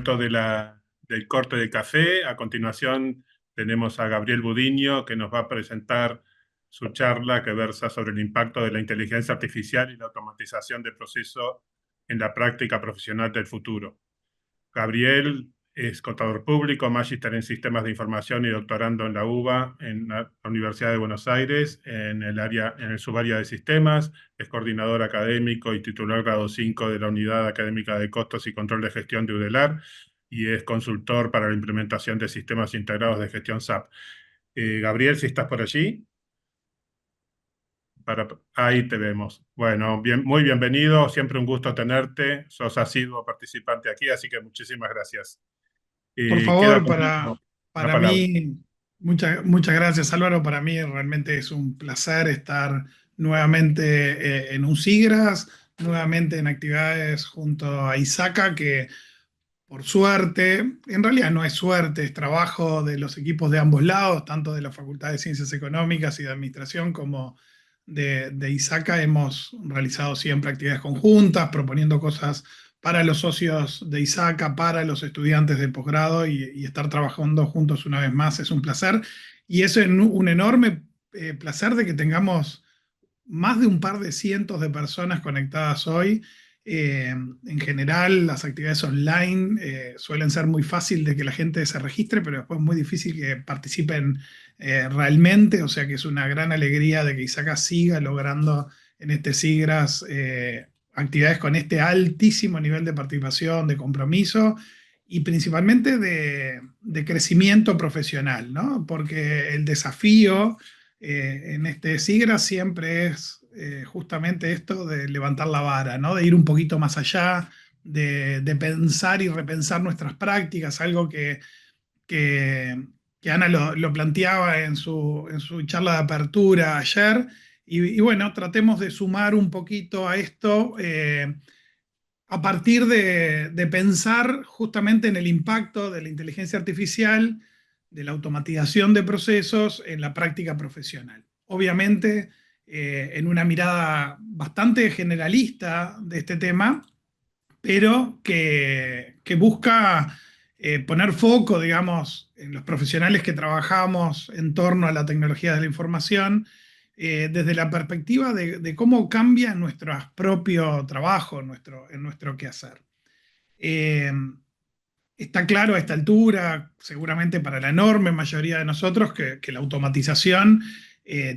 vuelto del corte de café. A continuación tenemos a Gabriel Budiño, que nos va a presentar su charla que versa sobre el impacto de la inteligencia artificial y la automatización de procesos en la práctica profesional del futuro. Gabriel es contador público, magíster en sistemas de información y doctorando en la UBA, en la Universidad de Buenos Aires, en el subárea de sistemas. Es coordinador académico y titular grado 5 de la Unidad Académica de Costos y Control de Gestión de UDELAR, y es consultor para la implementación de sistemas integrados de gestión SAP. Gabriel, si estás por allí. Ahí te vemos. Bueno, muy bienvenido, siempre un gusto tenerte. Sos asiduo participante aquí, así que muchísimas gracias. Por Queda favor, contigo la para palabra. mí, muchas gracias Álvaro, para mí realmente es un placer estar nuevamente en un SIGRAS, nuevamente en actividades junto a ISACA, que por suerte, en realidad no es suerte, es trabajo de los equipos de ambos lados, tanto de la Facultad de Ciencias Económicas y de Administración como de ISACA. Hemos realizado siempre actividades conjuntas, proponiendo cosas para los socios de ISACA, para los estudiantes de posgrado, y estar trabajando juntos una vez más es un placer. Y es un enorme placer de que tengamos más de un par de cientos de personas conectadas hoy. En general, las actividades online suelen ser muy fácil de que la gente se registre, pero después es muy difícil que participen realmente. O sea que es una gran alegría de que ISACA siga logrando en este SIGRAS actividades con este altísimo nivel de participación, de compromiso y principalmente de crecimiento profesional, ¿no? Porque el desafío en este SIGRAS siempre es justamente esto de levantar la vara, ¿no? De ir un poquito más allá, de pensar y repensar nuestras prácticas, algo que, que Ana lo planteaba en su charla de apertura ayer. Y bueno, tratemos de sumar un poquito a esto a partir de pensar justamente en el impacto de la inteligencia artificial, de la automatización de procesos en la práctica profesional. Obviamente, en una mirada bastante generalista de este tema, pero que busca poner foco, digamos, en los profesionales que trabajamos en torno a la tecnología de la información, desde la perspectiva de cómo cambia nuestro propio trabajo, en nuestro quehacer. Eh, Está claro a esta altura, seguramente para la enorme mayoría de nosotros, que la automatización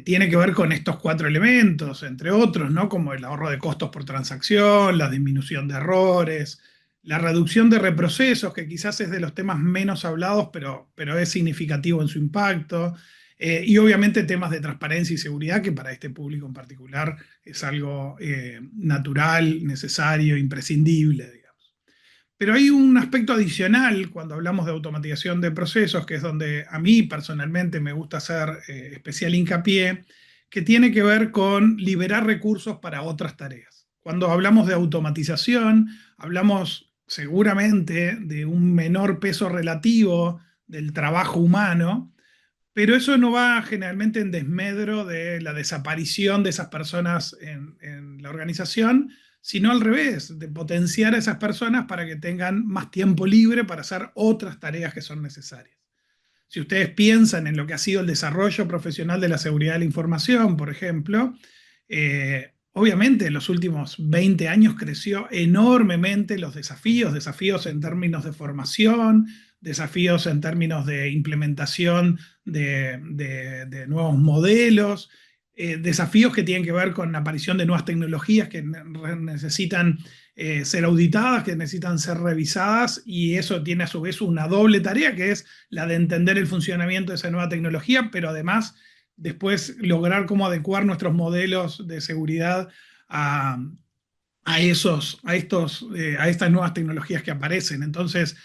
tiene que ver con estos cuatro elementos, entre otros, ¿no? Como el ahorro de costos por transacción, la disminución de errores, la reducción de reprocesos, que quizás es de los temas menos hablados, pero es significativo en su impacto, y obviamente temas de transparencia y seguridad, que para este público en particular es algo natural, necesario, imprescindible. Pero hay un aspecto adicional cuando hablamos de automatización de procesos, que es donde a mí personalmente me gusta hacer especial hincapié, que tiene que ver con liberar recursos para otras tareas. Cuando hablamos de automatización, hablamos seguramente de un menor peso relativo del trabajo humano, pero eso no va generalmente en desmedro de la desaparición de esas personas en la organización, sino al revés, de potenciar a esas personas para que tengan más tiempo libre para hacer otras tareas que son necesarias. Si ustedes piensan en lo que ha sido el desarrollo profesional de la seguridad de la información, por ejemplo, obviamente en los últimos 20 años creció enormemente los desafíos en términos de formación, desafíos en términos de implementación de nuevos modelos, desafíos que tienen que ver con la aparición de nuevas tecnologías que necesitan ser auditadas, que necesitan ser revisadas, y eso tiene a su vez una doble tarea, que es la de entender el funcionamiento de esa nueva tecnología, pero además después lograr cómo adecuar nuestros modelos de seguridad a, a estas nuevas tecnologías que aparecen. Entonces,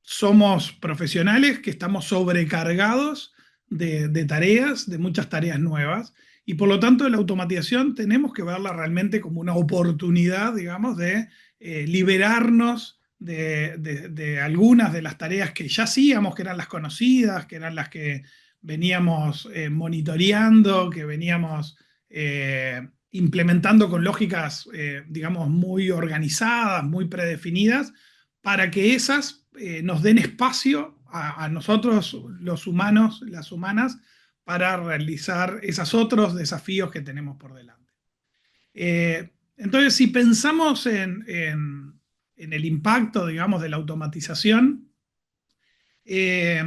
somos profesionales que estamos sobrecargados de tareas, de muchas tareas nuevas, y por lo tanto la automatización tenemos que verla realmente como una oportunidad, digamos, de liberarnos de algunas de las tareas que ya hacíamos, que eran las conocidas, que eran las que veníamos monitoreando, que veníamos implementando con lógicas, digamos, muy organizadas, muy predefinidas, para que esas nos den espacio a nosotros, los humanos, las humanas, para realizar esos otros desafíos que tenemos por delante. Entonces, si pensamos en el impacto, digamos, de la automatización, eh,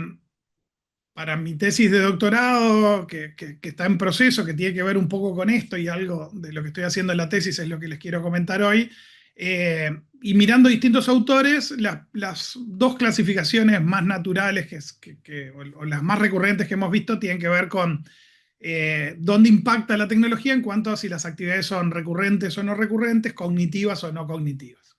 para mi tesis de doctorado, que está en proceso, que tiene que ver un poco con esto, y algo de lo que estoy haciendo en la tesis es lo que les quiero comentar hoy, y mirando distintos autores, las dos clasificaciones más naturales o las más recurrentes que hemos visto tienen que ver con dónde impacta la tecnología en cuanto a si las actividades son recurrentes o no recurrentes, cognitivas o no cognitivas.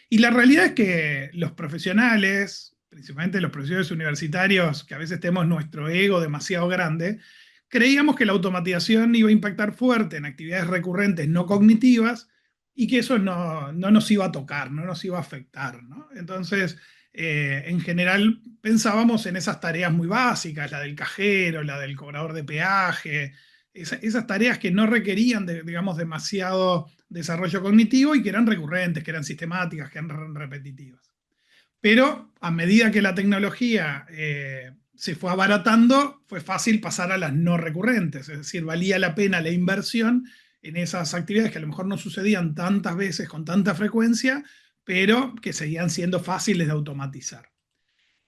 Y la realidad es que los profesionales, principalmente los profesores universitarios, que a veces tenemos nuestro ego demasiado grande, creíamos que la automatización iba a impactar fuerte en actividades recurrentes no cognitivas y que eso no nos iba a tocar, no nos iba a afectar, ¿no? Entonces, en general pensábamos en esas tareas muy básicas, la del cajero, la del cobrador de peaje, esas tareas que no requerían, digamos, demasiado desarrollo cognitivo y que eran recurrentes, que eran sistemáticas, que eran repetitivas. Pero a medida que la tecnología se fue abaratando, fue fácil pasar a las no recurrentes, es decir, valía la pena la inversión en esas actividades que a lo mejor no sucedían tantas veces con tanta frecuencia, pero que seguían siendo fáciles de automatizar.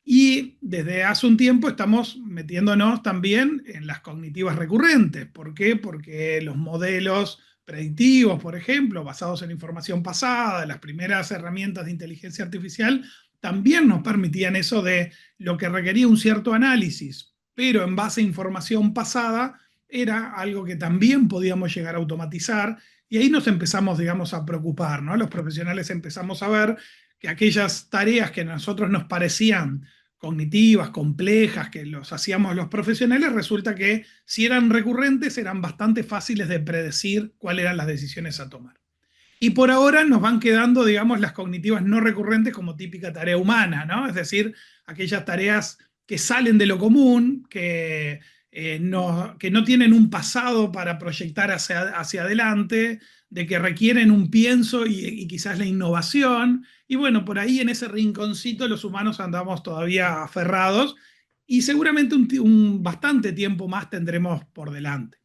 Y desde hace un tiempo estamos metiéndonos también en las cognitivas recurrentes. ¿Por qué? Porque los modelos predictivos, por ejemplo, basados en información pasada, las primeras herramientas de inteligencia artificial, también nos permitían eso de lo que requería un cierto análisis, pero en base a información pasada, era algo que también podíamos llegar a automatizar, y ahí nos empezamos, digamos, a preocupar, ¿no? Los profesionales empezamos a ver que aquellas tareas que a nosotros nos parecían cognitivas, complejas, que los hacíamos los profesionales, resulta que si eran recurrentes eran bastante fáciles de predecir cuáles eran las decisiones a tomar. Y por ahora nos van quedando, digamos, las cognitivas no recurrentes como típica tarea humana, ¿no? Es decir, aquellas tareas que salen de lo común, que no tienen un pasado para proyectar hacia adelante, de que requieren un pienso y quizás la innovación. Y bueno, por ahí en ese rinconcito los humanos andamos todavía aferrados y seguramente bastante tiempo más tendremos por delante.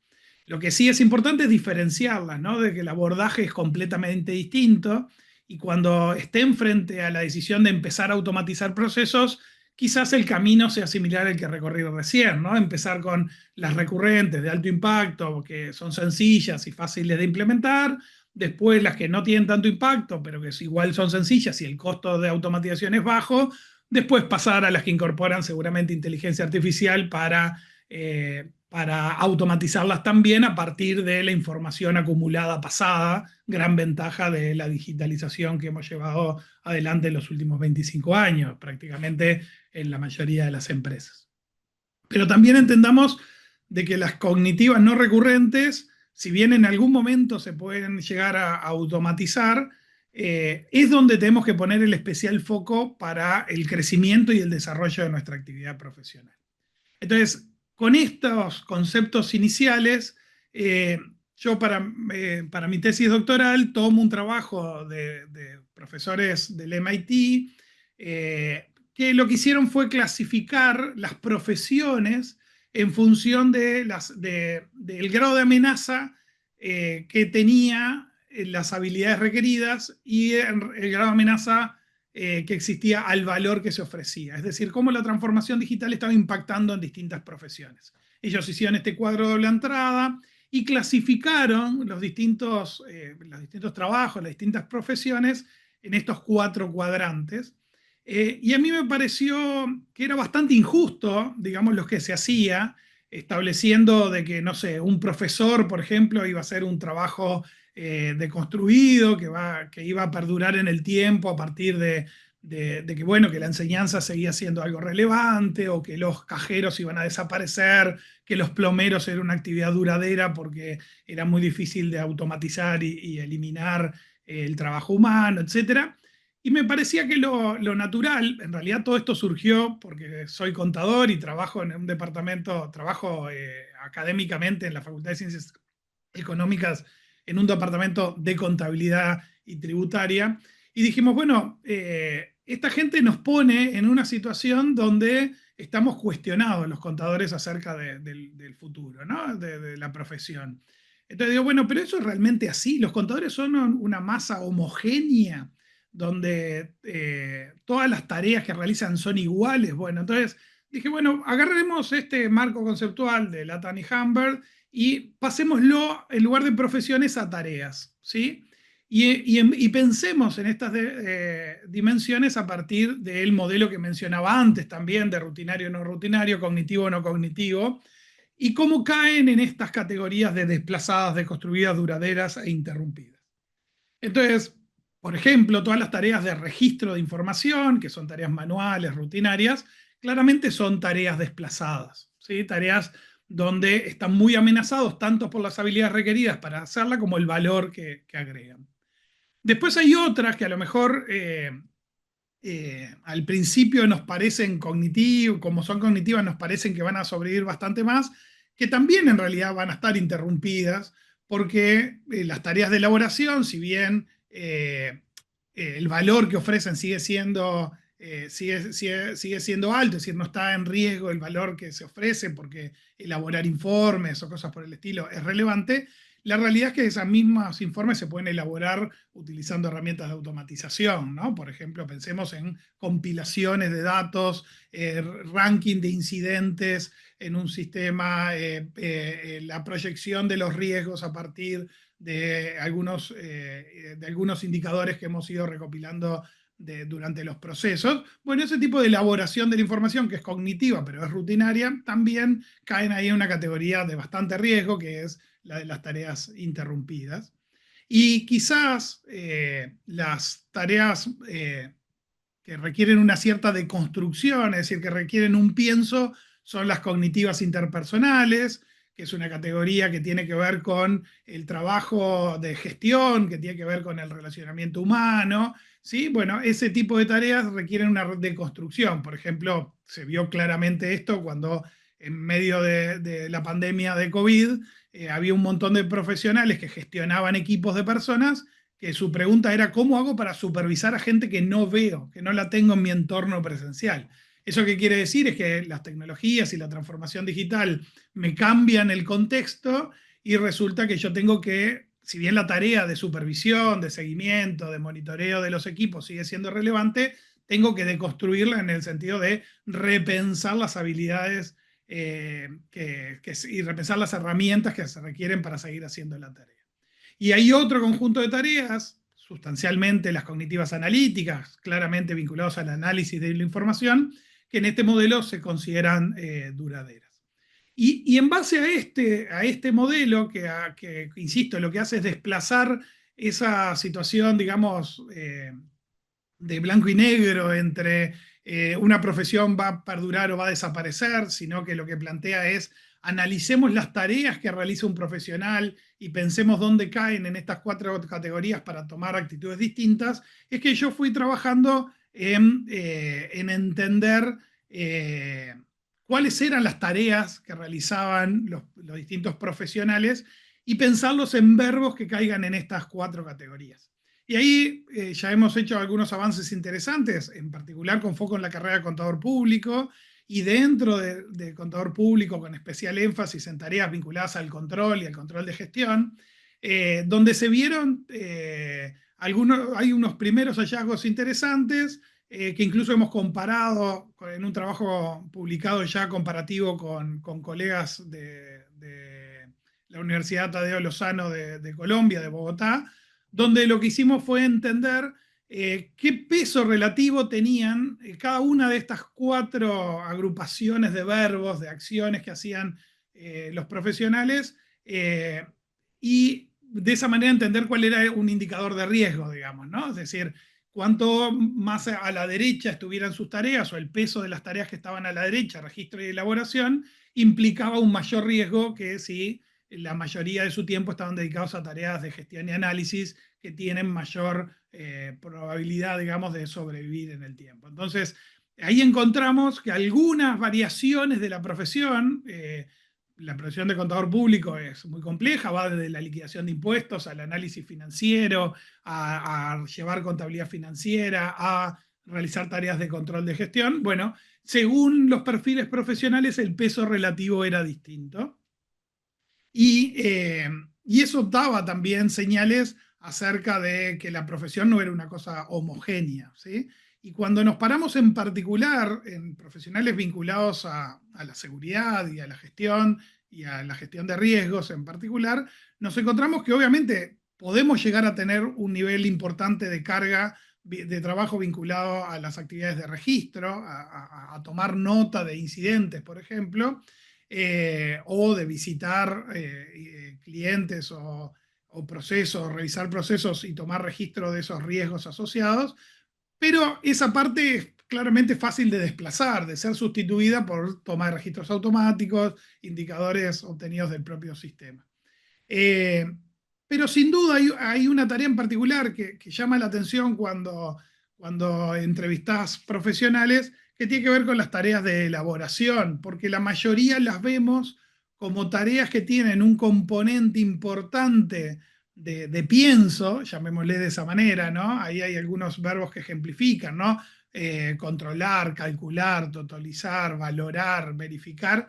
Lo que sí es importante es diferenciarlas, ¿no? De que el abordaje es completamente distinto y cuando estén frente a la decisión de empezar a automatizar procesos, quizás el camino sea similar al que recorrí recién, ¿no? Empezar con las recurrentes de alto impacto, que son sencillas y fáciles de implementar, después las que no tienen tanto impacto, pero que igual son sencillas y el costo de automatización es bajo, después pasar a las que incorporan seguramente inteligencia artificial para automatizarlas también a partir de la información acumulada pasada, gran ventaja de la digitalización que hemos llevado adelante en los últimos 25 años, prácticamente en la mayoría de las empresas. Pero también entendamos de que las cognitivas no recurrentes, si bien en algún momento se pueden llegar a automatizar, es donde tenemos que poner el especial foco para el crecimiento y el desarrollo de nuestra actividad profesional. Entonces, con estos conceptos iniciales, yo para mi tesis doctoral tomo un trabajo de profesores del MIT, que lo que hicieron fue clasificar las profesiones en función del grado de amenaza que tenía las habilidades requeridas y el grado de amenaza que existía al valor que se ofrecía. Es decir, cómo la transformación digital estaba impactando en distintas profesiones. Ellos hicieron este cuadro de doble entrada y clasificaron los distintos trabajos, las distintas profesiones en estos 4 cuadrantes. Y a mí me pareció que era bastante injusto, digamos, lo que se hacía, estableciendo de que, no sé, un profesor, por ejemplo, iba a hacer un trabajo deconstruido, que iba a perdurar en el tiempo a partir de que, bueno, que la enseñanza seguía siendo algo relevante, o que los cajeros iban a desaparecer, que los plomeros era una actividad duradera porque era muy difícil de automatizar y eliminar el trabajo humano, etc. Y me parecía que lo natural, en realidad todo esto surgió porque soy contador y trabajo en un departamento, trabajo académicamente en la Facultad de Ciencias Económicas en un departamento de contabilidad y tributaria, y dijimos, bueno, esta gente nos pone en una situación donde estamos cuestionados los contadores acerca del futuro, ¿no? De la profesión. Entonces digo, bueno, pero eso es realmente así. Los contadores son una masa homogénea donde todas las tareas que realizan son iguales. Bueno, entonces dije, bueno, agarremos este marco conceptual de Lathan y Humbert y pasémoslo en lugar de profesiones a tareas, ¿sí? Y pensemos en estas dimensiones a partir del modelo que mencionaba antes también, de rutinario no rutinario, cognitivo no cognitivo, y cómo caen en estas categorías de desplazadas, deconstruidas, duraderas e interrumpidas. Entonces, por ejemplo, todas las tareas de registro de información, que son tareas manuales, rutinarias, claramente son tareas desplazadas, ¿sí? Tareas donde están muy amenazados tanto por las habilidades requeridas para hacerla como el valor que agregan. Después hay otras que a lo mejor al principio nos parecen cognitivas, como son cognitivas, nos parecen que van a sobrevivir bastante más, que también en realidad van a estar interrumpidas, porque las tareas de elaboración, si bien el valor que ofrecen sigue siendo alto, es decir, no está en riesgo el valor que se ofrece porque elaborar informes o cosas por el estilo es relevante. La realidad es que esos mismos informes se pueden elaborar utilizando herramientas de automatización, ¿no? Por ejemplo, pensemos en compilaciones de datos, ranking de incidentes en un sistema, la proyección de los riesgos a partir de algunos indicadores que hemos ido recopilando durante los procesos. Bueno, ese tipo de elaboración de la información, que es cognitiva pero es rutinaria, también caen ahí en una categoría de bastante riesgo, que es la de las tareas interrumpidas. Y quizás las tareas que requieren una cierta deconstrucción, es decir, que requieren un pienso, son las cognitivas interpersonales, que es una categoría que tiene que ver con el trabajo de gestión, que tiene que ver con el relacionamiento humano, ¿sí? Bueno, ese tipo de tareas requieren una deconstrucción. Por ejemplo, se vio claramente esto cuando en medio de la pandemia de COVID había un montón de profesionales que gestionaban equipos de personas que su pregunta era ¿cómo hago para supervisar a gente que no veo, que no la tengo en mi entorno presencial? ¿Eso qué quiere decir? Es que las tecnologías y la transformación digital me cambian el contexto y resulta que yo tengo que, si bien la tarea de supervisión, de seguimiento, de monitoreo de los equipos sigue siendo relevante, tengo que deconstruirla en el sentido de repensar las habilidades y repensar las herramientas que se requieren para seguir haciendo la tarea. Y hay otro conjunto de tareas, sustancialmente las cognitivas analíticas, claramente vinculados al análisis de la información, que en este modelo se consideran duraderas. Y en base a este modelo, que, insisto, lo que hace es desplazar esa situación, digamos, de blanco y negro entre una profesión va a perdurar o va a desaparecer, sino que lo que plantea es analicemos las tareas que realiza un profesional y pensemos dónde caen en estas 4 categorías para tomar actitudes distintas, es que yo fui trabajando en entender cuáles eran las tareas que realizaban los distintos profesionales y pensarlos en verbos que caigan en estas 4 categorías. Y ahí ya hemos hecho algunos avances interesantes, en particular con foco en la carrera de contador público, y dentro de contador público con especial énfasis en tareas vinculadas al control y al control de gestión, donde se vieron hay unos primeros hallazgos interesantes que incluso hemos comparado en un trabajo publicado ya comparativo con colegas de la Universidad Tadeo Lozano de Colombia, de Bogotá, donde lo que hicimos fue entender qué peso relativo tenían cada una de estas 4 agrupaciones de verbos, de acciones que hacían los profesionales, y de esa manera entender cuál era un indicador de riesgo, digamos, ¿no? Es decir, cuanto más a la derecha estuvieran sus tareas o el peso de las tareas que estaban a la derecha, registro y elaboración, implicaba un mayor riesgo que si la mayoría de su tiempo estaban dedicados a tareas de gestión y análisis que tienen mayor probabilidad, digamos, de sobrevivir en el tiempo. Entonces, ahí encontramos que algunas variaciones de la profesión de contador público es muy compleja, va desde la liquidación de impuestos al análisis financiero, a llevar contabilidad financiera, a realizar tareas de control de gestión. Bueno, según los perfiles profesionales, el peso relativo era distinto. Y eso daba también señales acerca de que la profesión no era una cosa homogénea, ¿sí? Y cuando nos paramos en particular en profesionales vinculados a la seguridad y a la gestión de riesgos en particular, nos encontramos que obviamente podemos llegar a tener un nivel importante de carga de trabajo vinculado a las actividades de registro, a tomar nota de incidentes, por ejemplo, o de visitar clientes o procesos, revisar procesos y tomar registro de esos riesgos asociados, pero esa parte es claramente fácil de desplazar, de ser sustituida por toma de registros automáticos, indicadores obtenidos del propio sistema. Eh, pero sin duda hay una tarea en particular que llama la atención cuando entrevistas profesionales, que tiene que ver con las tareas de elaboración, porque la mayoría las vemos como tareas que tienen un componente importante de pienso, llamémosle de esa manera, ¿no? Ahí hay algunos verbos que ejemplifican, ¿no? Controlar, calcular, totalizar, valorar, verificar,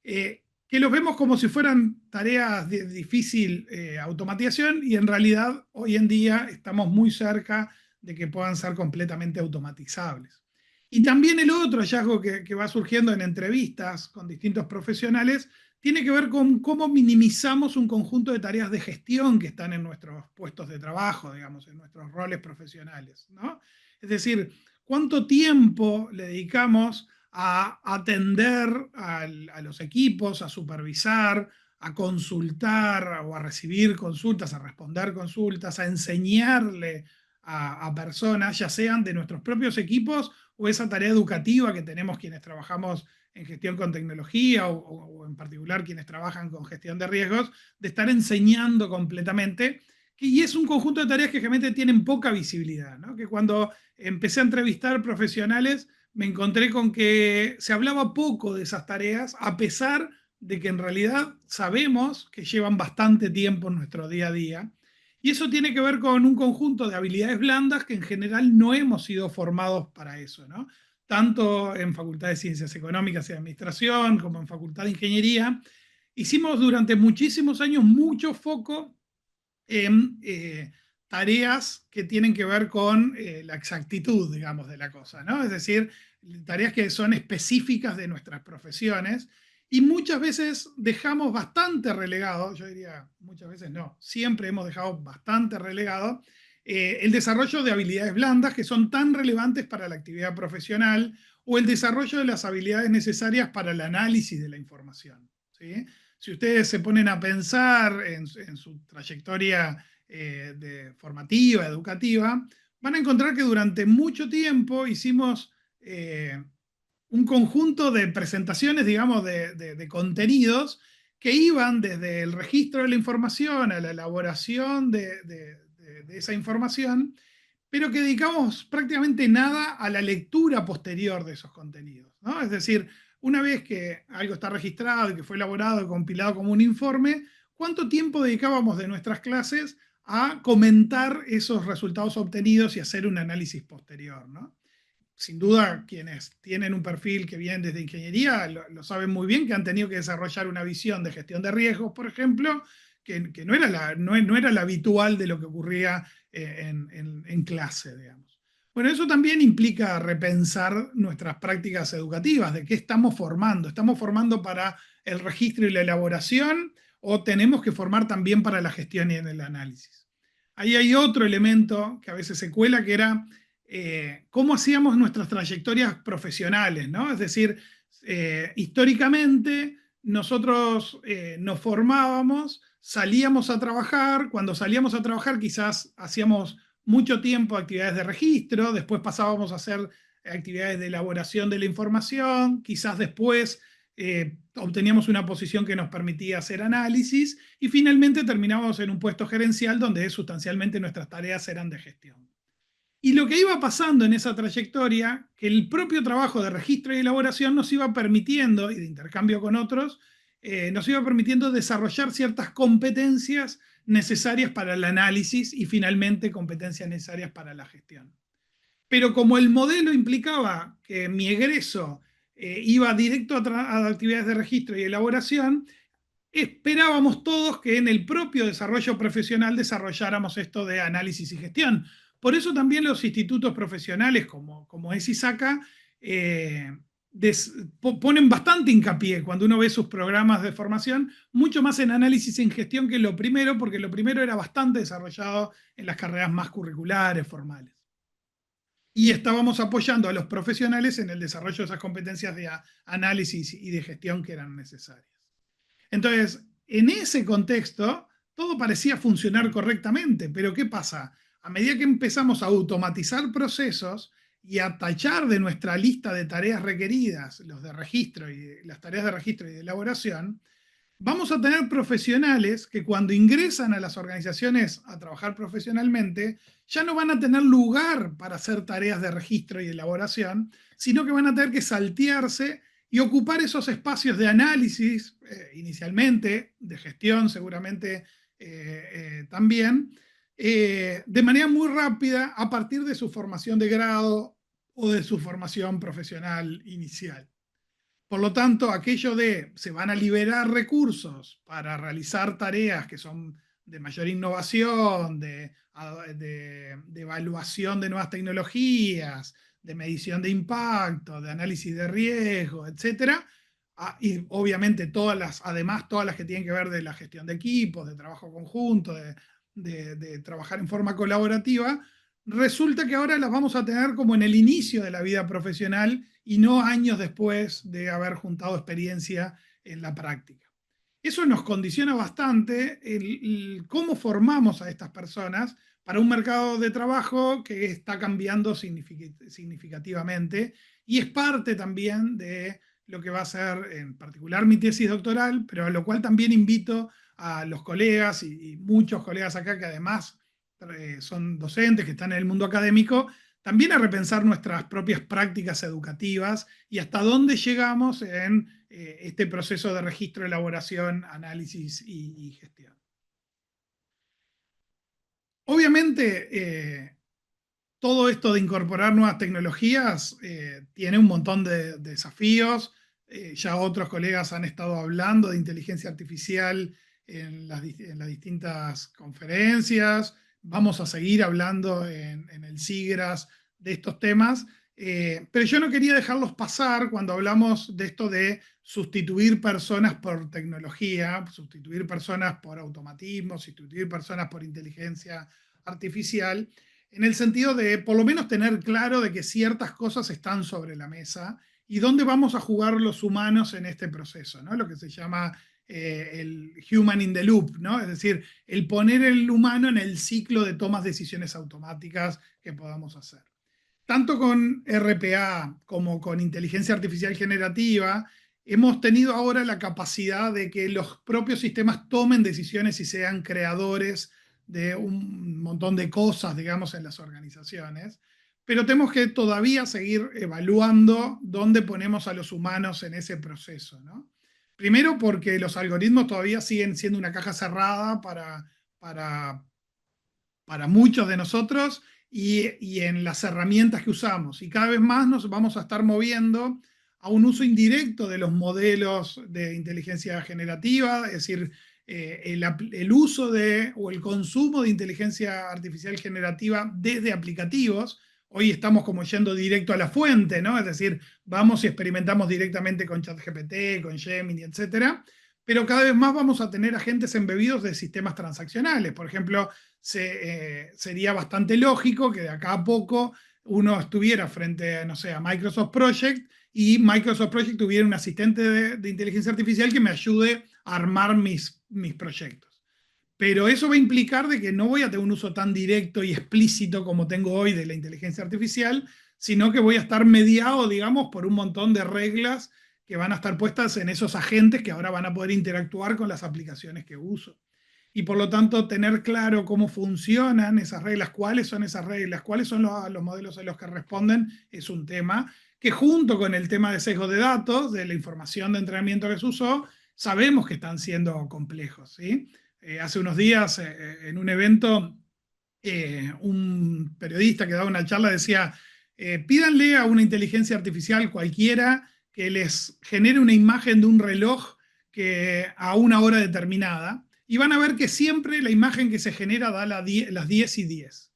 que los vemos como si fueran tareas de difícil automatización, y en realidad hoy en día estamos muy cerca de que puedan ser completamente automatizables. Y también el otro hallazgo que va surgiendo en entrevistas con distintos profesionales tiene que ver con cómo minimizamos un conjunto de tareas de gestión que están en nuestros puestos de trabajo, digamos, en nuestros roles profesionales, ¿no? Es decir, cuánto tiempo le dedicamos a atender a los equipos, a supervisar, a consultar o a recibir consultas, a responder consultas, a enseñarle a personas, ya sean de nuestros propios equipos o esa tarea educativa que tenemos quienes trabajamos en gestión con tecnología o en particular quienes trabajan con gestión de riesgos, de estar enseñando completamente. Y es un conjunto de tareas que realmente tienen poca visibilidad, ¿no? Que cuando empecé a entrevistar profesionales me encontré con que se hablaba poco de esas tareas, a pesar de que en realidad sabemos que llevan bastante tiempo en nuestro día a día. Y eso tiene que ver con un conjunto de habilidades blandas que en general no hemos sido formados para eso, ¿no? Tanto en Facultad de Ciencias Económicas y Administración como en Facultad de Ingeniería, hicimos durante muchísimos años mucho foco en tareas que tienen que ver con la exactitud, digamos, de la cosa, ¿no? Es decir, tareas que son específicas de nuestras profesiones, y muchas veces dejamos bastante relegado, yo diría muchas veces no, siempre hemos dejado bastante relegado el desarrollo de habilidades blandas que son tan relevantes para la actividad profesional, o el desarrollo de las habilidades necesarias para el análisis de la información, ¿sí? Si ustedes se ponen a pensar en su trayectoria formativa, educativa, van a encontrar que durante mucho tiempo hicimos un conjunto de presentaciones, digamos, de contenidos que iban desde el registro de la información a la elaboración de esa información, pero que dedicamos prácticamente nada a la lectura posterior de esos contenidos, ¿no? Es decir, una vez que algo está registrado y que fue elaborado y compilado como un informe, ¿cuánto tiempo dedicábamos de nuestras clases a comentar esos resultados obtenidos y hacer un análisis posterior, ¿no? Sin duda, quienes tienen un perfil que viene desde ingeniería lo saben muy bien, que han tenido que desarrollar una visión de gestión de riesgos, por ejemplo, que no era la habitual de lo que ocurría en clase, digamos. Bueno, eso también implica repensar nuestras prácticas educativas, de qué estamos formando. ¿Estamos formando para el registro y la elaboración, o tenemos que formar también para la gestión y en el análisis? Ahí hay otro elemento que a veces se cuela, que era cómo hacíamos nuestras trayectorias profesionales, ¿no? Es decir, históricamente nosotros nos formábamos, salíamos a trabajar, cuando salíamos a trabajar quizás hacíamos mucho tiempo actividades de registro, después pasábamos a hacer actividades de elaboración de la información, quizás después obteníamos una posición que nos permitía hacer análisis, y finalmente terminábamos en un puesto gerencial donde sustancialmente nuestras tareas eran de gestión. Y lo que iba pasando en esa trayectoria, que el propio trabajo de registro y elaboración nos iba permitiendo, y de intercambio con otros, nos iba permitiendo desarrollar ciertas competencias necesarias para el análisis y finalmente competencias necesarias para la gestión. Pero como el modelo implicaba que mi egreso iba directo a actividades de registro y elaboración, esperábamos todos que en el propio desarrollo profesional desarrolláramos esto de análisis y gestión. Por eso también los institutos profesionales, como es ISACA, ponen bastante hincapié cuando uno ve sus programas de formación, mucho más en análisis y en gestión que lo primero, porque lo primero era bastante desarrollado en las carreras más curriculares, formales. Y estábamos apoyando a los profesionales en el desarrollo de esas competencias de análisis y de gestión que eran necesarias. Entonces, en ese contexto, todo parecía funcionar correctamente, pero ¿qué pasa? A medida que empezamos a automatizar procesos y a tachar de nuestra lista de tareas requeridas los de registro y las tareas de registro y de elaboración, vamos a tener profesionales que cuando ingresan a las organizaciones a trabajar profesionalmente, ya no van a tener lugar para hacer tareas de registro y elaboración, sino que van a tener que saltearse y ocupar esos espacios de análisis, inicialmente, de gestión seguramente también, de manera muy rápida a partir de su formación de grado o de su formación profesional inicial. Por lo tanto, aquello de se van a liberar recursos para realizar tareas que son de mayor innovación, de evaluación de nuevas tecnologías, de medición de impacto, de análisis de riesgo, etc. Y obviamente además todas las que tienen que ver de la gestión de equipos, de trabajo conjunto, de trabajar en forma colaborativa, resulta que ahora las vamos a tener como en el inicio de la vida profesional y no años después de haber juntado experiencia en la práctica. Eso nos condiciona bastante el cómo formamos a estas personas para un mercado de trabajo que está cambiando significativamente y es parte también de lo que va a ser en particular mi tesis doctoral, pero a lo cual también invito a los colegas y muchos colegas acá que además son docentes, que están en el mundo académico, también a repensar nuestras propias prácticas educativas y hasta dónde llegamos en este proceso de registro, elaboración, análisis y gestión. Obviamente, todo esto de incorporar nuevas tecnologías tiene un montón de desafíos. Ya otros colegas han estado hablando de inteligencia artificial en las distintas conferencias. Vamos a seguir hablando en el SIGRAS de estos temas, pero yo no quería dejarlos pasar cuando hablamos de esto de sustituir personas por tecnología, sustituir personas por automatismo, sustituir personas por inteligencia artificial, en el sentido de por lo menos tener claro de que ciertas cosas están sobre la mesa y dónde vamos a jugar los humanos en este proceso, ¿no? Lo que se llama el human in the loop, ¿no? Es decir, el poner el humano en el ciclo de tomas de decisiones automáticas que podamos hacer. Tanto con RPA como con inteligencia artificial generativa, hemos tenido ahora la capacidad de que los propios sistemas tomen decisiones y sean creadores de un montón de cosas, digamos, en las organizaciones, pero tenemos que todavía seguir evaluando dónde ponemos a los humanos en ese proceso, ¿no? Primero porque los algoritmos todavía siguen siendo una caja cerrada para muchos de nosotros y en las herramientas que usamos. Y cada vez más nos vamos a estar moviendo a un uso indirecto de los modelos de inteligencia generativa, es decir, el uso o el consumo de inteligencia artificial generativa desde aplicativos. Hoy estamos como yendo directo a la fuente, ¿no? Es decir, vamos y experimentamos directamente con ChatGPT, con Gemini, etc. Pero cada vez más vamos a tener agentes embebidos de sistemas transaccionales. Por ejemplo, sería bastante lógico que de acá a poco uno estuviera frente a, no sé, a Microsoft Project y Microsoft Project tuviera un asistente de inteligencia artificial que me ayude a armar mis proyectos. Pero eso va a implicar de que no voy a tener un uso tan directo y explícito como tengo hoy de la inteligencia artificial, sino que voy a estar mediado, digamos, por un montón de reglas que van a estar puestas en esos agentes que ahora van a poder interactuar con las aplicaciones que uso. Y por lo tanto, tener claro cómo funcionan esas reglas, cuáles son esas reglas, cuáles son los modelos a los que responden, es un tema que junto con el tema de sesgo de datos, de la información de entrenamiento que se usó, sabemos que están siendo complejos, ¿sí? Hace unos días, en un evento, un periodista que daba una charla decía, Pídanle a una inteligencia artificial cualquiera que les genere una imagen de un reloj a una hora determinada, y van a ver que siempre la imagen que se genera da las 10:10.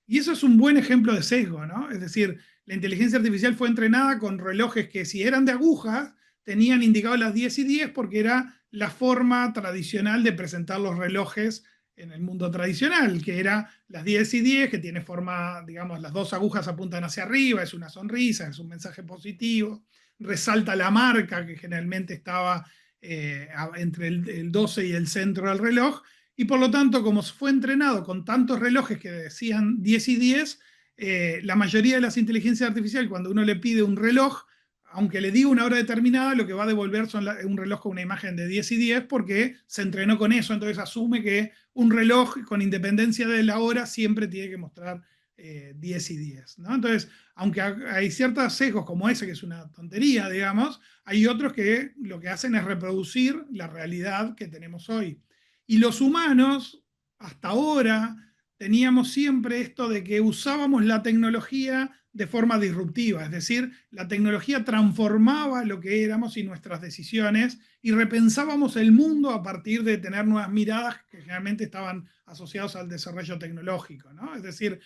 Y eso es un buen ejemplo de sesgo, ¿no? Es decir, la inteligencia artificial fue entrenada con relojes que, si eran de agujas, tenían indicado las 10:10 porque era la forma tradicional de presentar los relojes en el mundo tradicional, que era las 10:10, que tiene forma, digamos, las dos agujas apuntan hacia arriba, es una sonrisa, es un mensaje positivo, resalta la marca que generalmente estaba entre el 12 y el centro del reloj, y por lo tanto, como fue entrenado con tantos relojes que decían 10:10, la mayoría de las inteligencias artificiales, cuando uno le pide un reloj, aunque le diga una hora determinada, lo que va a devolver son un reloj con una imagen de 10:10 porque se entrenó con eso, entonces asume que un reloj, con independencia de la hora, siempre tiene que mostrar 10:10, ¿no? Entonces, aunque hay ciertos sesgos como ese, que es una tontería, digamos, hay otros que lo que hacen es reproducir la realidad que tenemos hoy. Y los humanos, hasta ahora, teníamos siempre esto de que usábamos la tecnología de forma disruptiva, es decir, la tecnología transformaba lo que éramos y nuestras decisiones, y repensábamos el mundo a partir de tener nuevas miradas que generalmente estaban asociados al desarrollo tecnológico, ¿no? Es decir,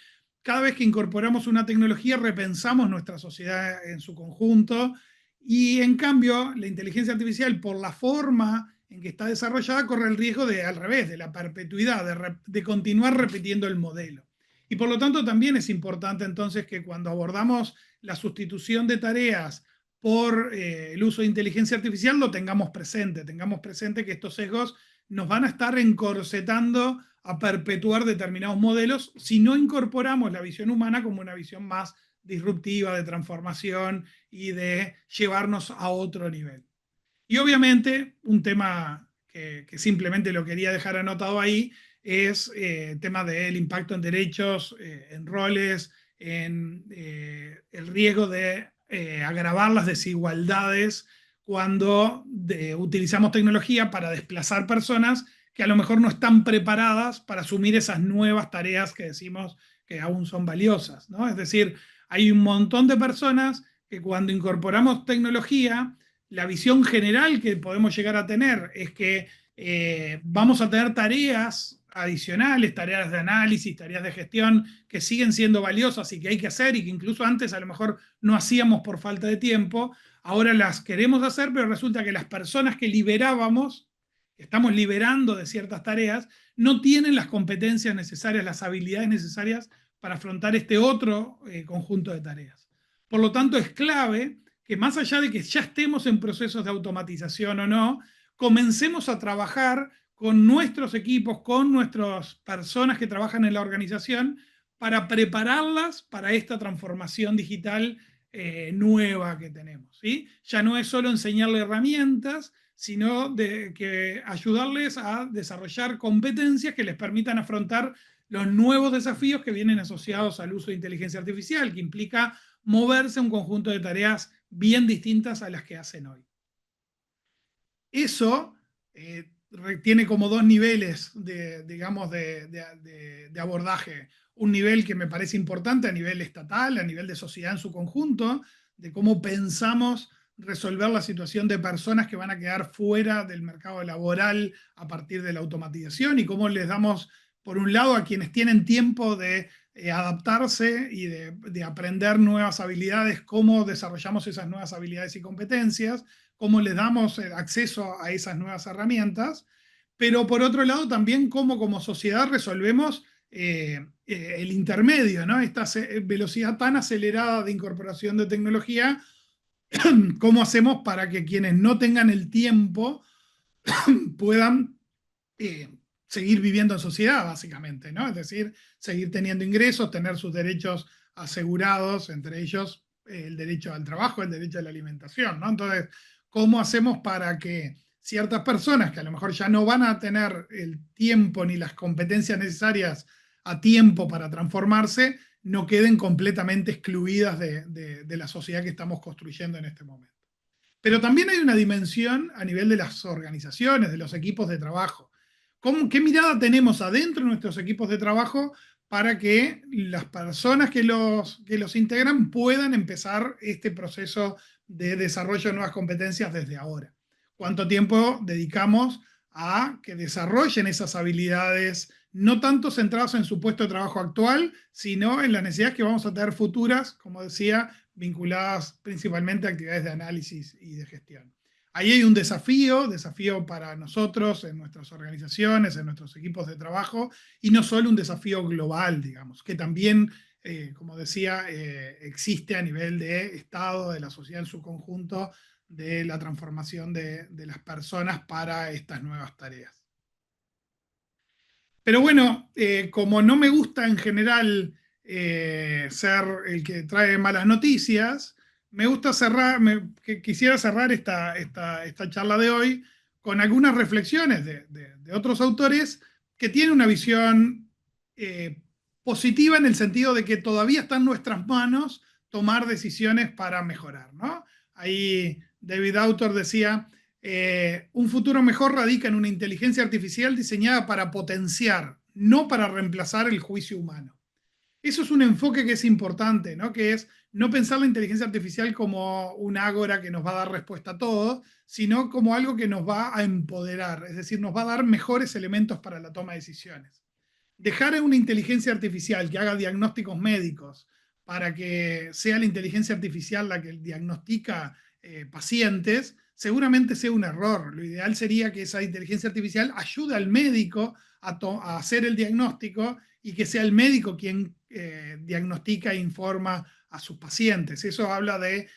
cada vez que incorporamos una tecnología repensamos nuestra sociedad en su conjunto, y en cambio la inteligencia artificial, por la forma en que está desarrollada, corre el riesgo de, al revés, de la perpetuidad, de continuar repitiendo el modelo. Y por lo tanto también es importante entonces que cuando abordamos la sustitución de tareas por el uso de inteligencia artificial lo tengamos presente que estos sesgos nos van a estar encorsetando a perpetuar determinados modelos si no incorporamos la visión humana como una visión más disruptiva, de transformación y de llevarnos a otro nivel. Y obviamente un tema que simplemente lo quería dejar anotado ahí es el tema del impacto en derechos, en roles, en el riesgo de agravar las desigualdades cuando utilizamos tecnología para desplazar personas que a lo mejor no están preparadas para asumir esas nuevas tareas que decimos que aún son valiosas, ¿no? Es decir, hay un montón de personas que, cuando incorporamos tecnología, la visión general que podemos llegar a tener es que vamos a tener tareas adicionales, tareas de análisis, tareas de gestión que siguen siendo valiosas y que hay que hacer, y que incluso antes a lo mejor no hacíamos por falta de tiempo, ahora las queremos hacer, pero resulta que las personas que liberábamos, que estamos liberando de ciertas tareas, no tienen las competencias necesarias, las habilidades necesarias para afrontar este otro conjunto de tareas. Por lo tanto, es clave que, más allá de que ya estemos en procesos de automatización o no, comencemos a trabajar con nuestros equipos, con nuestras personas que trabajan en la organización, para prepararlas para esta transformación digital nueva que tenemos, ¿sí? Ya no es solo enseñarle herramientas, sino que ayudarles a desarrollar competencias que les permitan afrontar los nuevos desafíos que vienen asociados al uso de inteligencia artificial, que implica moverse un conjunto de tareas bien distintas a las que hacen hoy. Eso tiene como dos niveles digamos, de abordaje. Un nivel que me parece importante a nivel estatal, a nivel de sociedad en su conjunto, de cómo pensamos resolver la situación de personas que van a quedar fuera del mercado laboral a partir de la automatización, y cómo les damos, por un lado, a quienes tienen tiempo de adaptarse y de aprender nuevas habilidades, cómo desarrollamos esas nuevas habilidades y competencias, cómo les damos acceso a esas nuevas herramientas, pero por otro lado también cómo como sociedad resolvemos el intermedio, ¿no? Esta velocidad tan acelerada de incorporación de tecnología, cómo hacemos para que quienes no tengan el tiempo puedan seguir viviendo en sociedad, básicamente, ¿no? Es decir, seguir teniendo ingresos, tener sus derechos asegurados, entre ellos el derecho al trabajo, el derecho a la alimentación, ¿no? Entonces, ¿cómo hacemos para que ciertas personas que a lo mejor ya no van a tener el tiempo ni las competencias necesarias a tiempo para transformarse, no queden completamente excluidas de la sociedad que estamos construyendo en este momento? Pero también hay una dimensión a nivel de las organizaciones, de los equipos de trabajo. ¿Qué mirada tenemos adentro de nuestros equipos de trabajo para que las personas que los integran puedan empezar este proceso de desarrollo de nuevas competencias desde ahora. ¿Cuánto tiempo dedicamos a que desarrollen esas habilidades, no tanto centradas en su puesto de trabajo actual, sino en las necesidades que vamos a tener futuras, como decía, vinculadas principalmente a actividades de análisis y de gestión? Ahí hay un desafío para nosotros, en nuestras organizaciones, en nuestros equipos de trabajo, y no solo un desafío global, digamos, que también, como decía, existe a nivel de Estado, de la sociedad en su conjunto, de la transformación de las personas para estas nuevas tareas. Pero bueno, como no me gusta en general ser el que trae malas noticias, me gusta cerrar, quisiera cerrar esta charla de hoy con algunas reflexiones de otros autores que tienen una visión positiva en el sentido de que todavía está en nuestras manos tomar decisiones para mejorar, ¿no? Ahí David Autor decía: un futuro mejor radica en una inteligencia artificial diseñada para potenciar, no para reemplazar el juicio humano. Eso es un enfoque que es importante, ¿no? Que es no pensar la inteligencia artificial como un ágora que nos va a dar respuesta a todo, sino como algo que nos va a empoderar, es decir, nos va a dar mejores elementos para la toma de decisiones. Dejar a una inteligencia artificial que haga diagnósticos médicos para que sea la inteligencia artificial la que diagnostica pacientes, seguramente sea un error. Lo ideal sería que esa inteligencia artificial ayude al médico a hacer el diagnóstico y que sea el médico quien diagnostica e informa a sus pacientes. Eso habla de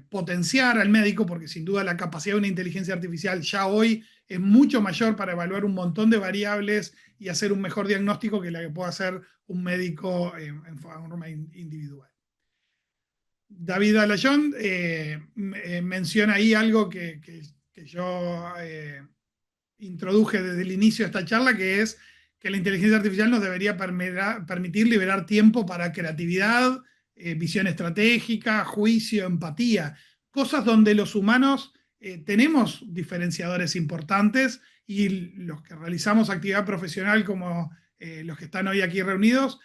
potenciar al médico, porque sin duda la capacidad de una inteligencia artificial ya hoy es mucho mayor para evaluar un montón de variables y hacer un mejor diagnóstico que la que puede hacer un médico en forma individual. David Alayón menciona ahí algo que yo introduje desde el inicio de esta charla, que es que la inteligencia artificial nos debería permitir liberar tiempo para creatividad, visión estratégica, juicio, empatía, cosas donde los humanos tenemos diferenciadores importantes, y los que realizamos actividad profesional como los que están hoy aquí reunidos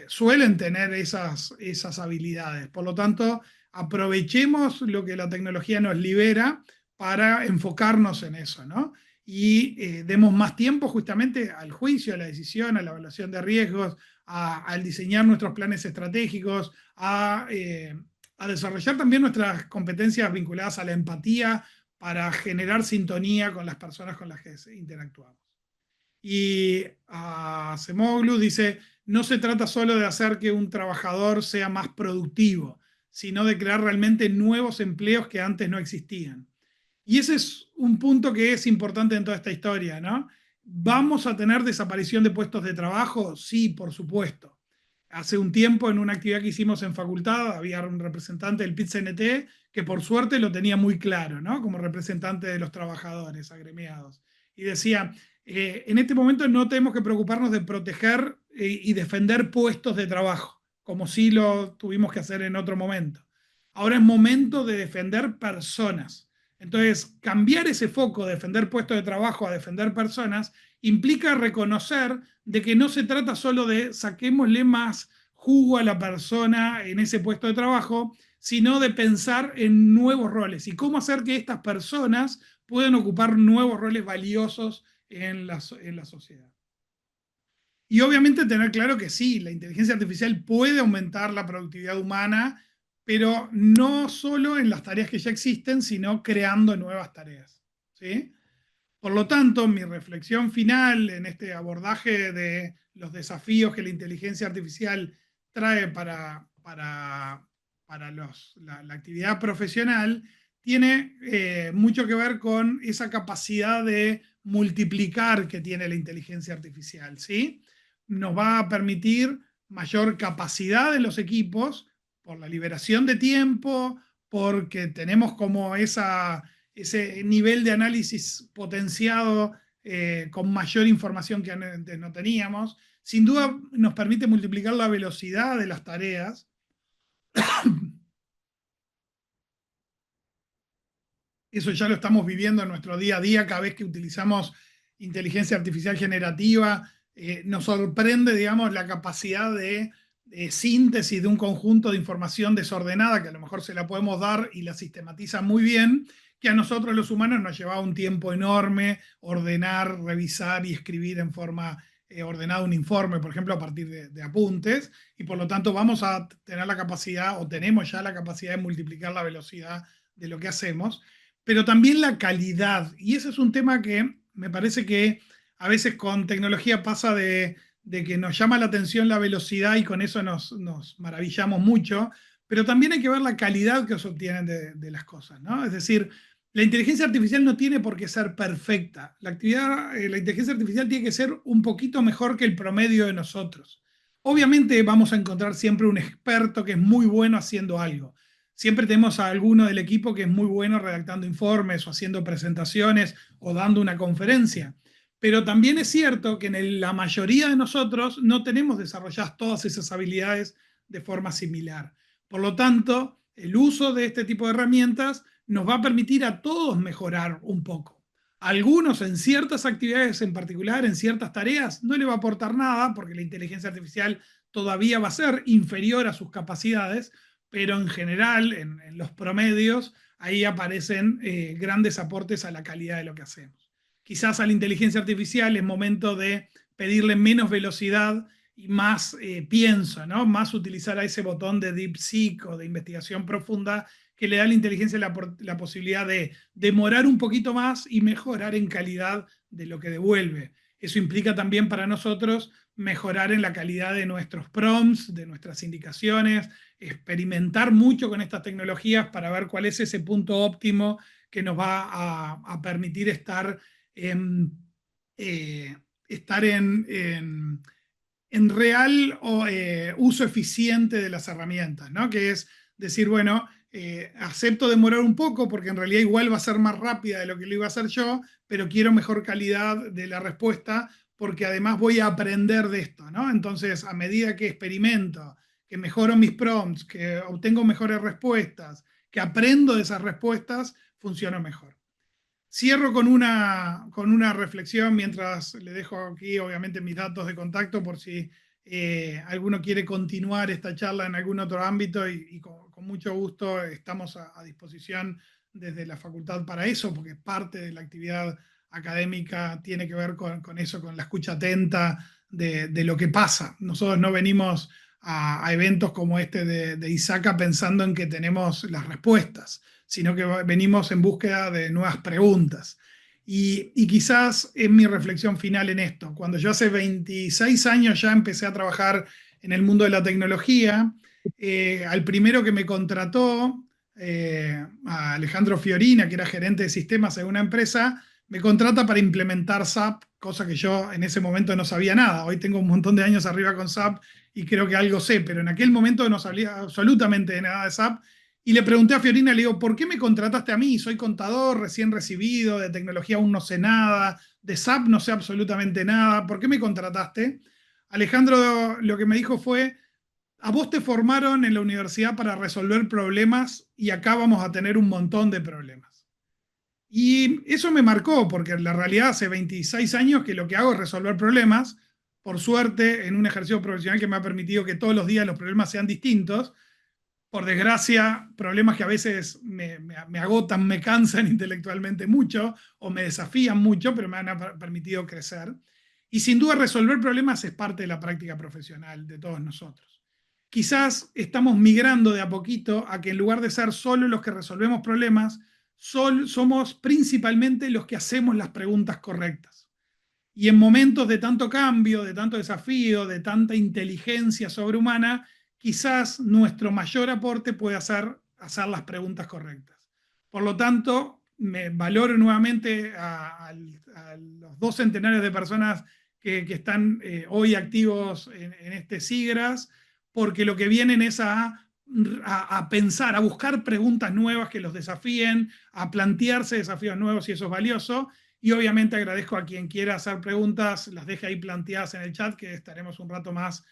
suelen tener esas habilidades. Por lo tanto, aprovechemos lo que la tecnología nos libera para enfocarnos en eso, ¿no? Y demos más tiempo justamente al juicio, a la decisión, a la evaluación de riesgos, al diseñar nuestros planes estratégicos, a desarrollar también nuestras competencias vinculadas a la empatía para generar sintonía con las personas con las que interactuamos. Y Acemoglu dice: no se trata solo de hacer que un trabajador sea más productivo, sino de crear realmente nuevos empleos que antes no existían. Y ese es un punto que es importante en toda esta historia, ¿no? ¿Vamos a tener desaparición de puestos de trabajo? Sí, por supuesto. Hace un tiempo, en una actividad que hicimos en facultad, había un representante del PIT-CNT que por suerte lo tenía muy claro, ¿no? Como representante de los trabajadores agremiados. Y decía: en este momento no tenemos que preocuparnos de proteger y defender puestos de trabajo, como sí lo tuvimos que hacer en otro momento. Ahora es momento de defender personas. Entonces, cambiar ese foco de defender puestos de trabajo a defender personas implica reconocer de que no se trata solo de saquémosle más jugo a la persona en ese puesto de trabajo, sino de pensar en nuevos roles y cómo hacer que estas personas puedan ocupar nuevos roles valiosos en la sociedad. Y obviamente tener claro que sí, la inteligencia artificial puede aumentar la productividad humana, pero no solo en las tareas que ya existen, sino creando nuevas tareas, ¿sí? Por lo tanto, mi reflexión final en este abordaje de los desafíos que la inteligencia artificial trae para la actividad profesional tiene mucho que ver con esa capacidad de multiplicar que tiene la inteligencia artificial, ¿sí? Nos va a permitir mayor capacidad de los equipos por la liberación de tiempo, porque tenemos como ese nivel de análisis potenciado con mayor información que antes no teníamos. Sin duda nos permite multiplicar la velocidad de las tareas. Eso ya lo estamos viviendo en nuestro día a día cada vez que utilizamos inteligencia artificial generativa nos sorprende, digamos, la capacidad de síntesis de un conjunto de información desordenada, que a lo mejor se la podemos dar y la sistematiza muy bien, que a nosotros los humanos nos llevaba un tiempo enorme ordenar, revisar y escribir en forma ordenada un informe, por ejemplo, a partir de apuntes, y por lo tanto vamos a tener la capacidad, o tenemos ya la capacidad de multiplicar la velocidad de lo que hacemos, pero también la calidad, y ese es un tema que me parece que a veces con tecnología pasa de que nos llama la atención la velocidad y con eso nos maravillamos mucho, pero también hay que ver la calidad que se obtienen de las cosas, ¿no? Es decir, la inteligencia artificial no tiene por qué ser perfecta. La inteligencia artificial tiene que ser un poquito mejor que el promedio de nosotros. Obviamente vamos a encontrar siempre un experto que es muy bueno haciendo algo. Siempre tenemos a alguno del equipo que es muy bueno redactando informes o haciendo presentaciones o dando una conferencia. Pero también es cierto que en la mayoría de nosotros no tenemos desarrolladas todas esas habilidades de forma similar. Por lo tanto, el uso de este tipo de herramientas nos va a permitir a todos mejorar un poco. A algunos en ciertas actividades en particular, en ciertas tareas, no le va a aportar nada porque la inteligencia artificial todavía va a ser inferior a sus capacidades, pero en general, en los promedios, ahí aparecen grandes aportes a la calidad de lo que hacemos. Quizás a la inteligencia artificial es momento de pedirle menos velocidad y más pienso, ¿no? Más utilizar a ese botón de DeepSeek o de investigación profunda que le da a la inteligencia la posibilidad de demorar un poquito más y mejorar en calidad de lo que devuelve. Eso implica también para nosotros mejorar en la calidad de nuestros prompts, de nuestras indicaciones, experimentar mucho con estas tecnologías para ver cuál es ese punto óptimo que nos va a permitir estar eh, estar en real uso eficiente de las herramientas, ¿no? Que es decir, bueno, acepto demorar un poco porque en realidad igual va a ser más rápida de lo que lo iba a hacer yo, pero quiero mejor calidad de la respuesta porque además voy a aprender de esto, ¿no? Entonces, a medida que experimento, que mejoro mis prompts, que obtengo mejores respuestas, que aprendo de esas respuestas, funciono mejor. Cierro con una reflexión mientras le dejo aquí, obviamente, mis datos de contacto por si alguno quiere continuar esta charla en algún otro ámbito y con mucho gusto estamos a disposición desde la facultad para eso, porque parte de la actividad académica tiene que ver con eso, con la escucha atenta de lo que pasa. Nosotros no venimos a eventos como este de ISACA pensando en que tenemos las respuestas, sino que venimos en búsqueda de nuevas preguntas. Y quizás es mi reflexión final en esto. Cuando yo hace 26 años ya empecé a trabajar en el mundo de la tecnología, al primero que me contrató, a Alejandro Fiorina, que era gerente de sistemas en una empresa, me contrata para implementar SAP, cosa que yo en ese momento no sabía nada. Hoy tengo un montón de años arriba con SAP y creo que algo sé, pero en aquel momento no sabía absolutamente nada de SAP. Y le pregunté a Fiorina, le digo, ¿por qué me contrataste a mí? Soy contador, recién recibido, de tecnología aún no sé nada, de SAP no sé absolutamente nada, ¿por qué me contrataste? Alejandro lo que me dijo fue, a vos te formaron en la universidad para resolver problemas y acá vamos a tener un montón de problemas. Y eso me marcó, porque en la realidad hace 26 años que lo que hago es resolver problemas, por suerte, en un ejercicio profesional que me ha permitido que todos los días los problemas sean distintos, por desgracia, problemas que a veces me agotan, me cansan intelectualmente mucho o me desafían mucho, pero me han permitido crecer. Y sin duda resolver problemas es parte de la práctica profesional de todos nosotros. Quizás estamos migrando de a poquito a que en lugar de ser solo los que resolvemos problemas, somos principalmente los que hacemos las preguntas correctas. Y en momentos de tanto cambio, de tanto desafío, de tanta inteligencia sobrehumana, quizás nuestro mayor aporte puede ser hacer las preguntas correctas. Por lo tanto, me valoro nuevamente a los 2 centenarios de personas que están hoy activos en este SIGRAS, porque lo que vienen es a pensar, a buscar preguntas nuevas que los desafíen, a plantearse desafíos nuevos y eso es valioso. Y obviamente agradezco a quien quiera hacer preguntas, las deje ahí planteadas en el chat, que estaremos un rato más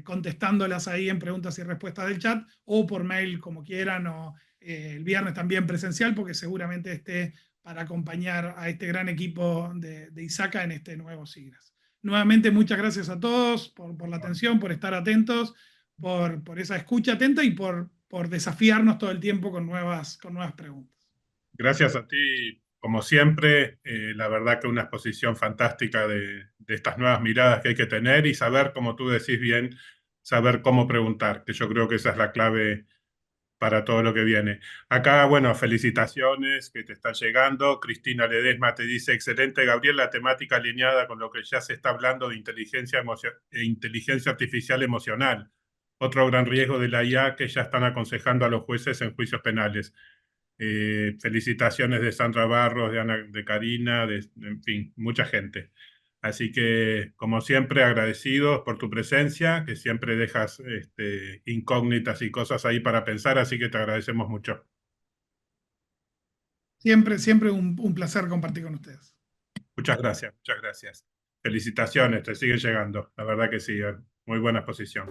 contestándolas ahí en preguntas y respuestas del chat, o por mail como quieran, o el viernes también presencial, porque seguramente esté para acompañar a este gran equipo de ISACA en este nuevo SIGRAS. nuevamente muchas gracias a todos por la atención, por estar atentos, por esa escucha atenta y por desafiarnos todo el tiempo con nuevas preguntas. Gracias a ti, como siempre. La verdad que una exposición fantástica de estas nuevas miradas que hay que tener y saber, como tú decís bien, saber cómo preguntar, que yo creo que esa es la clave para todo lo que viene. Acá, bueno, felicitaciones que te están llegando. Cristina Ledesma te dice, excelente, Gabriel, la temática alineada con lo que ya se está hablando de inteligencia artificial emocional. Otro gran riesgo de la IA que ya están aconsejando a los jueces en juicios penales. Felicitaciones de Sandra Barros, de Ana, de Karina, en fin, mucha gente. Así que, como siempre, agradecidos por tu presencia, que siempre dejas incógnitas y cosas ahí para pensar, así que te agradecemos mucho. Siempre, siempre un placer compartir con ustedes. Muchas gracias, muchas gracias. Felicitaciones, te siguen llegando. La verdad que sí, muy buena exposición.